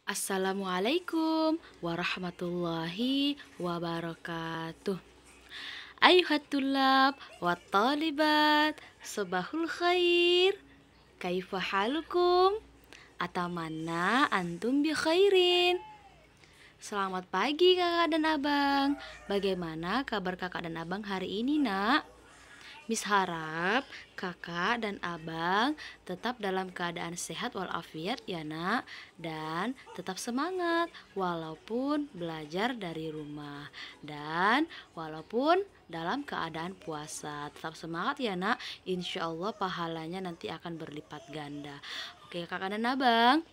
Assalamualaikum warahmatullahi wabarakatuh. Ayuhat tulab wa talibat, sabahul khair. Kaifa halukum? Atamanna antum bi khairin. Selamat pagi kakak dan abang. Bagaimana kabar kakak dan abang hari ini, nak? Miss harap kakak dan abang tetap dalam keadaan sehat walafiat ya nak, dan tetap semangat walaupun belajar dari rumah dan walaupun dalam keadaan puasa. Tetap semangat ya nak, insya Allah pahalanya nanti akan berlipat ganda. Oke kakak dan abang,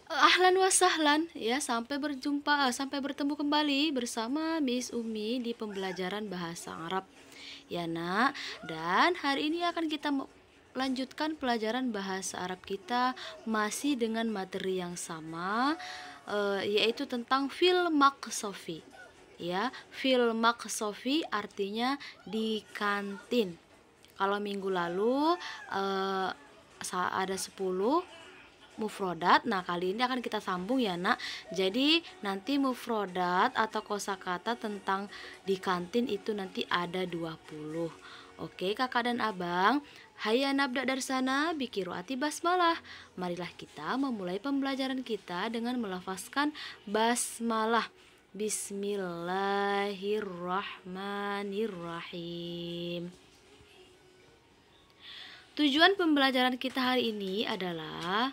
ahlan wa sahlan ya, sampai berjumpa, sampai bertemu kembali bersama Miss Umi di pembelajaran bahasa Arab ya nak. Dan hari ini akan kita lanjutkan pelajaran bahasa Arab kita masih dengan materi yang sama, yaitu tentang fil maqsofi ya. Fil maqsofi artinya di kantin. Kalau minggu lalu ada 10 mufrodat. Nah, kali ini akan kita sambung ya, nak. Jadi, nanti mufrodat atau kosakata tentang di kantin itu nanti ada 20. Oke, kakak dan abang, hayya nabda dari sana bikiroati basmalah. Marilah kita memulai pembelajaran kita dengan melafazkan basmalah. Bismillahirrahmanirrahim. Tujuan pembelajaran kita hari ini adalah,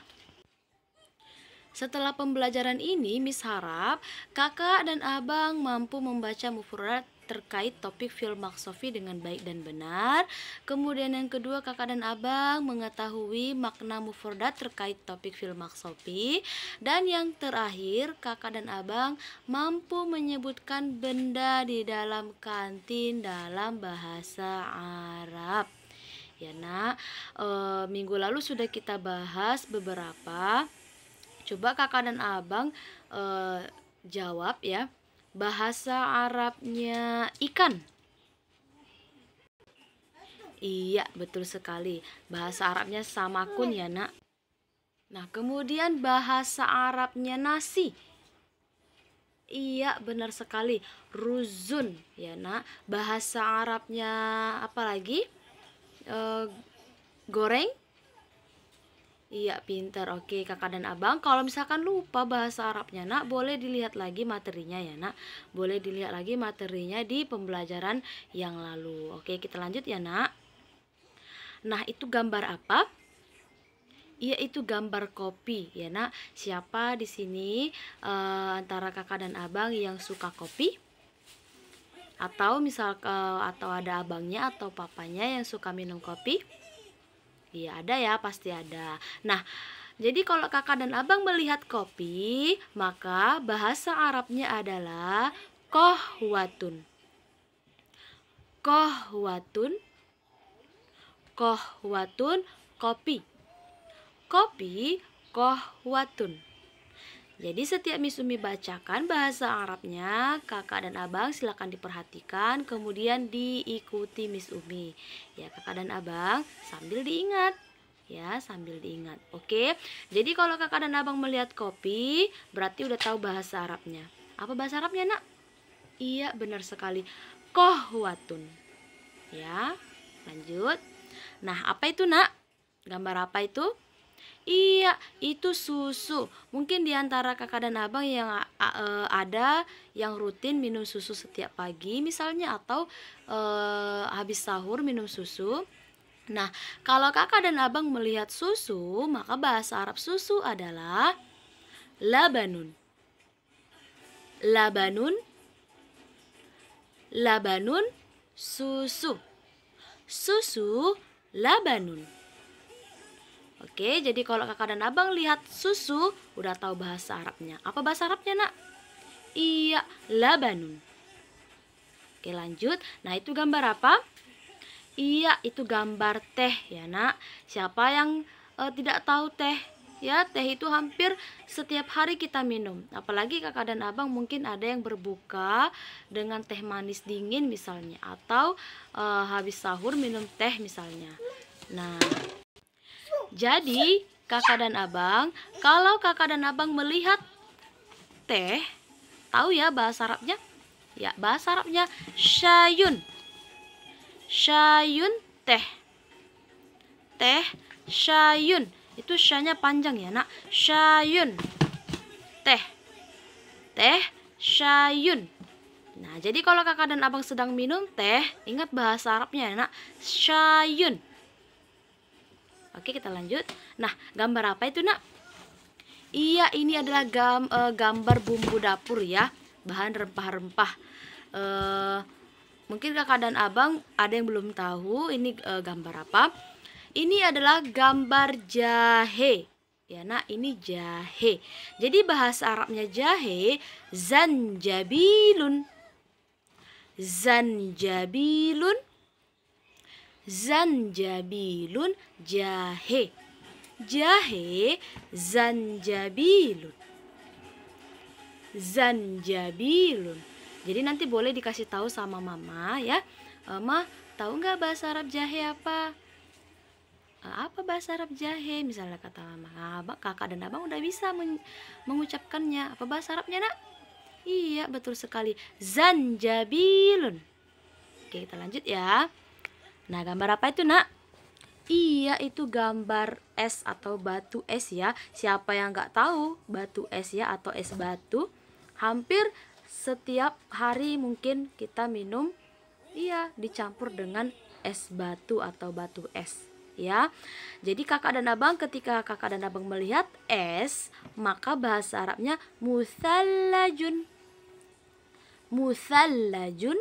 setelah pembelajaran ini, Miss harap kakak dan abang mampu membaca mufradat terkait topik fil maqsofi dengan baik dan benar. Kemudian yang kedua, kakak dan abang mengetahui makna mufradat terkait topik fil maqsofi. Dan yang terakhir, kakak dan abang mampu menyebutkan benda di dalam kantin dalam bahasa Arab. Ya nak, minggu lalu sudah kita bahas beberapa. Coba kakak dan abang jawab ya. Bahasa Arabnya ikan. Iya, betul sekali. Bahasa Arabnya samakun ya nak. Nah, kemudian bahasa Arabnya nasi. Iya, benar sekali. Ruzun ya nak. Bahasa Arabnya apa lagi? Goreng. Iya, pintar. Oke, kakak dan abang, kalau misalkan lupa bahasa Arabnya nak, boleh dilihat lagi materinya ya nak. Boleh dilihat lagi materinya di pembelajaran yang lalu. Oke, kita lanjut ya nak. Nah, itu gambar apa? Iya, itu gambar kopi ya nak. Siapa di sini antara kakak dan abang yang suka kopi? Atau misal atau ada abangnya atau papanya yang suka minum kopi? Iya, ada ya, pasti ada. Nah, jadi kalau kakak dan abang melihat kopi, maka bahasa Arabnya adalah kohwatun. Kohwatun. Kohwatun, kopi. Kopi, kohwatun. Jadi setiap Miss Umi bacakan bahasa Arabnya, kakak dan abang silakan diperhatikan, kemudian diikuti Miss Umi. Ya, kakak dan abang sambil diingat. Ya, sambil diingat. Oke. Jadi kalau kakak dan abang melihat kopi, berarti udah tahu bahasa Arabnya. Apa bahasa Arabnya, nak? Iya, benar sekali. Kohwatun. Ya, lanjut. Nah, apa itu, nak? Gambar apa itu? Iya, itu susu. Mungkin diantara kakak dan abang yang ada yang rutin minum susu setiap pagi misalnya, atau habis sahur minum susu. Nah, kalau kakak dan abang melihat susu, maka bahasa Arab susu adalah labanun. Labanun. Labanun, susu. Susu, labanun. Oke, jadi kalau kakak dan abang lihat susu, udah tahu bahasa Arabnya. Apa bahasa Arabnya, nak? Iya, labanun. Oke, lanjut. Nah, itu gambar apa? Iya, itu gambar teh ya, nak. Siapa yang tidak tahu teh? Ya, teh itu hampir setiap hari kita minum. Apalagi kakak dan abang mungkin ada yang berbuka dengan teh manis dingin misalnya, atau habis sahur minum teh misalnya. Nah, jadi kakak dan abang, kalau kakak dan abang melihat teh, tahu ya bahasa Arabnya? Ya, bahasa Arabnya syayun. Syayun teh. Teh, syayun. Itu syanya panjang ya, Nak. Syayun. Teh. Teh, syayun. Nah, jadi kalau kakak dan abang sedang minum teh, ingat bahasa Arabnya ya, Nak. Syayun. Oke, kita lanjut. Nah, gambar apa itu, Nak? Iya, ini adalah gambar bumbu dapur ya. Bahan rempah-rempah. Mungkin kakak dan abang ada yang belum tahu ini gambar apa. Ini adalah gambar jahe. Ya, Nak, ini jahe. Jadi bahasa Arabnya jahe zanjabilun. Zanjabilun. Zanjabilun, jahe. Jahe, zanjabilun. Zanjabilun. Jadi nanti boleh dikasih tahu sama mama ya. Mama, tahu nggak bahasa Arab jahe apa? Apa bahasa Arab jahe? Misalnya kata mama, kakak dan abang udah bisa mengucapkannya. Apa bahasa Arabnya, Nak? Iya, betul sekali. Zanjabilun. Oke, kita lanjut ya. Nah, gambar apa itu, Nak? Iya, itu gambar es atau batu es ya. Siapa yang nggak tahu batu es ya atau es batu? Hampir setiap hari mungkin kita minum, iya, dicampur dengan es batu atau batu es ya. Jadi kakak dan abang, ketika kakak dan abang melihat es, maka bahasa Arabnya musallajun. Musallajun.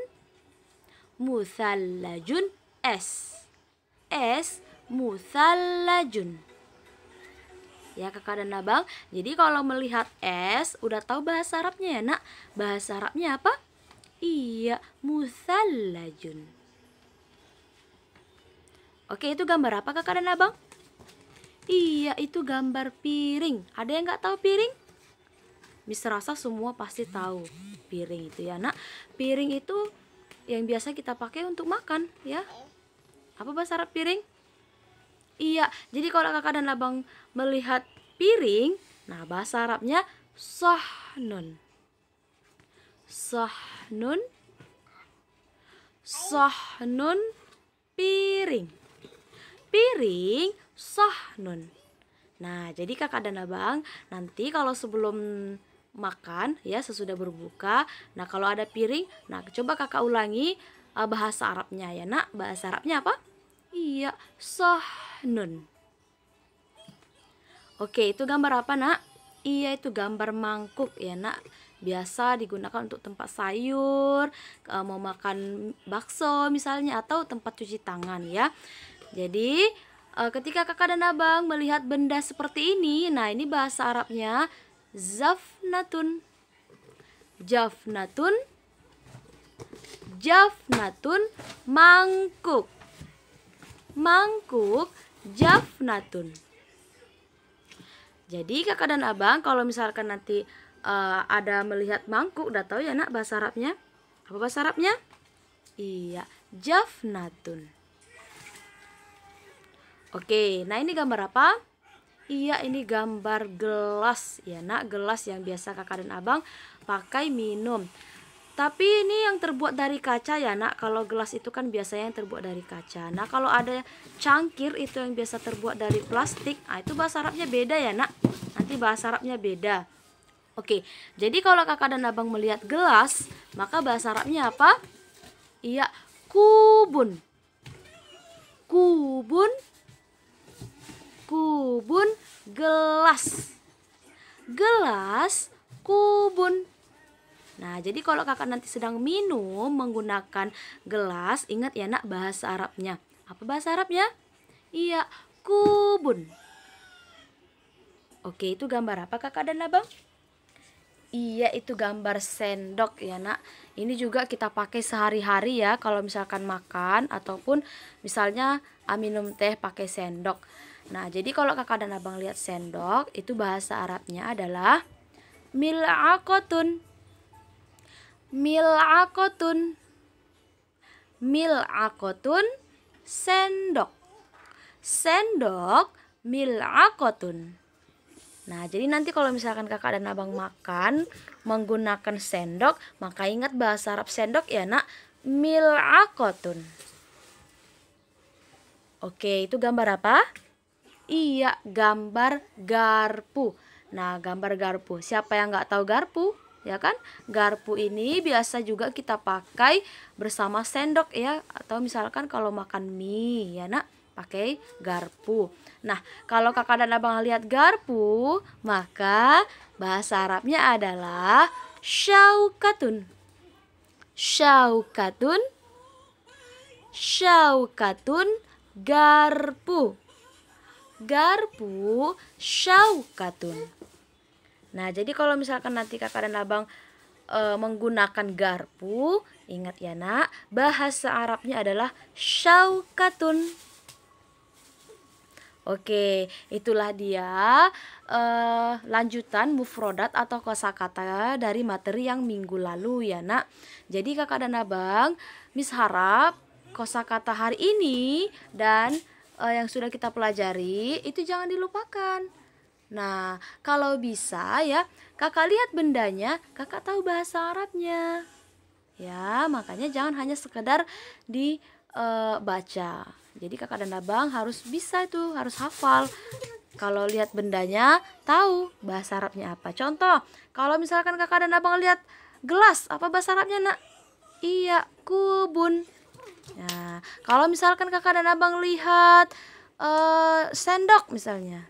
Musallajun, es. Es, musallajun. Ya kakak dan abang, jadi kalau melihat es udah tahu bahasa Arabnya ya, Nak. Bahasa Arabnya apa? Iya, musallajun. Oke, itu gambar apa kakak dan abang? Iya, itu gambar piring. Ada yang nggak tahu piring? Bisa rasa semua pasti tahu piring itu ya, Nak. Piring itu yang biasa kita pakai untuk makan ya. Apa bahasa Arab piring? Iya, jadi kalau kakak dan abang melihat piring, nah bahasa Arabnya sahnun. Sahnun. Sahnun, piring. Piring, sahnun. Nah, jadi kakak dan abang, nanti kalau sebelum makan ya, sesudah berbuka, nah kalau ada piring, nah coba kakak ulangi bahasa Arabnya ya, Nak. Bahasa Arabnya apa? Iya, sahnun. Oke, itu gambar apa, Nak? Iya, itu gambar mangkuk ya, Nak. Biasa digunakan untuk tempat sayur, mau makan bakso misalnya, atau tempat cuci tangan ya. Jadi ketika kakak dan abang melihat benda seperti ini, nah ini bahasa Arabnya zafnatun. Jafnatun. Jafnatun, mangkuk. Mangkuk, jafnatun. Jadi kakak dan abang kalau misalkan nanti ada melihat mangkuk, udah tahu ya, Nak, bahasa Arabnya. Apa bahasa Arabnya? Iya, jafnatun. Oke, nah ini gambar apa? Iya, ini gambar gelas ya, Nak. Gelas yang biasa kakak dan abang pakai minum. Tapi ini yang terbuat dari kaca ya, Nak. Kalau gelas itu kan biasanya yang terbuat dari kaca. Nah, kalau ada cangkir itu yang biasa terbuat dari plastik, nah itu bahasa Arabnya beda ya, Nak. Nanti bahasa Arabnya beda. Oke, jadi kalau kakak dan abang melihat gelas, maka bahasa Arabnya apa? Iya, kubun. Kubun. Kubun, gelas. Gelas, kubun. Nah, jadi kalau kakak nanti sedang minum menggunakan gelas, ingat ya, Nak, bahasa Arabnya. Apa bahasa Arabnya? Iya, kubun. Oke, itu gambar apa kakak dan abang? Iya, itu gambar sendok ya, Nak. Ini juga kita pakai sehari-hari ya, kalau misalkan makan ataupun misalnya minum teh pakai sendok. Nah, jadi kalau kakak dan abang lihat sendok, itu bahasa Arabnya adalah mil'aqatun. Mil'aqatun. Mil'aqatun, sendok. Sendok, mil'aqatun. Nah, jadi nanti kalau misalkan kakak dan abang makan menggunakan sendok, maka ingat bahasa Arab sendok ya nak, mil'aqatun. Oke, itu gambar apa? Iya, gambar garpu. Nah, gambar garpu. Siapa yang nggak tahu garpu? Ya kan? Garpu ini biasa juga kita pakai bersama sendok ya. Atau misalkan kalau makan mie ya nak, pakai garpu. Nah, kalau kakak dan abang lihat garpu, maka bahasa Arabnya adalah syaukatun. Syaukatun, syaukatun, garpu. Garpu, syaukatun. Nah, jadi kalau misalkan nanti kakak dan abang menggunakan garpu, ingat ya nak, bahasa Arabnya adalah syaukatun. Oke, itulah dia lanjutan mufrodat atau kosakata dari materi yang minggu lalu ya nak. Jadi kakak dan abang, Miss harap kosakata hari ini dan yang sudah kita pelajari itu jangan dilupakan. Nah, kalau bisa ya, kakak lihat bendanya, kakak tahu bahasa Arabnya. Ya, makanya jangan hanya sekedar dibaca. Jadi kakak dan abang harus bisa itu, harus hafal. Kalau lihat bendanya, tahu bahasa Arabnya apa. Contoh, kalau misalkan kakak dan abang lihat gelas, apa bahasa Arabnya nak? Iya, kubun. Nah, kalau misalkan kakak dan abang lihat sendok misalnya,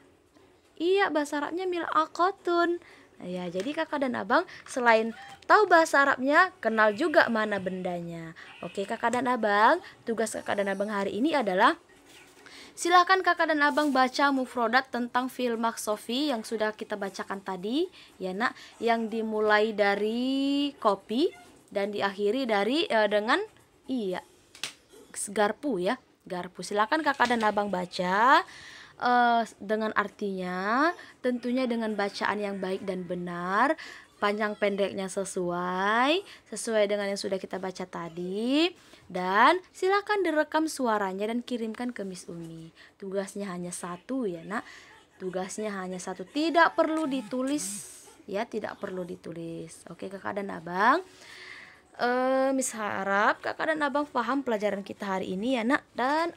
iya bahasa Arabnya mil'aqatun. Ya, jadi kakak dan abang selain tahu bahasa Arabnya, kenal juga mana bendanya. Oke kakak dan abang, tugas kakak dan abang hari ini adalah silahkan kakak dan abang baca mufrodat tentang fi'il maqsofi yang sudah kita bacakan tadi ya nak, yang dimulai dari kopi dan diakhiri dari dengan iya garpu ya, garpu. Silakan kakak dan abang baca dengan artinya, tentunya dengan bacaan yang baik dan benar, panjang pendeknya sesuai dengan yang sudah kita baca tadi. Dan silakan direkam suaranya dan kirimkan ke Miss Umi. Tugasnya hanya satu ya nak, tugasnya hanya satu, tidak perlu ditulis ya, tidak perlu ditulis. Oke kakak dan abang, Miss harap kakak dan abang paham pelajaran kita hari ini ya nak. Dan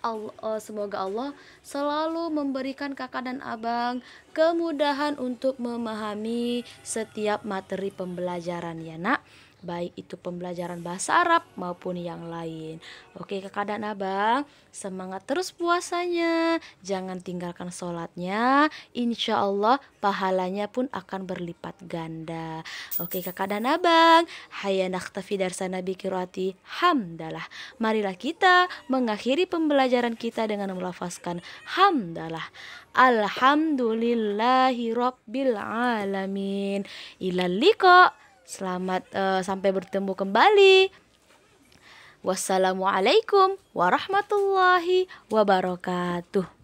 semoga Allah selalu memberikan kakak dan abang kemudahan untuk memahami setiap materi pembelajaran ya nak, baik itu pembelajaran bahasa Arab maupun yang lain. Oke kakak dan abang, semangat terus puasanya, jangan tinggalkan sholatnya, insya Allah pahalanya pun akan berlipat ganda. Oke kakak dan abang, hayya naktafi darsana bi qiraati hamdalah. Marilah kita mengakhiri pembelajaran kita dengan melafazkan hamdalah. Alhamdulillahi rabbil alamin. Ilal liqa. Selamat sampai bertemu kembali. Wassalamualaikum warahmatullahi wabarakatuh.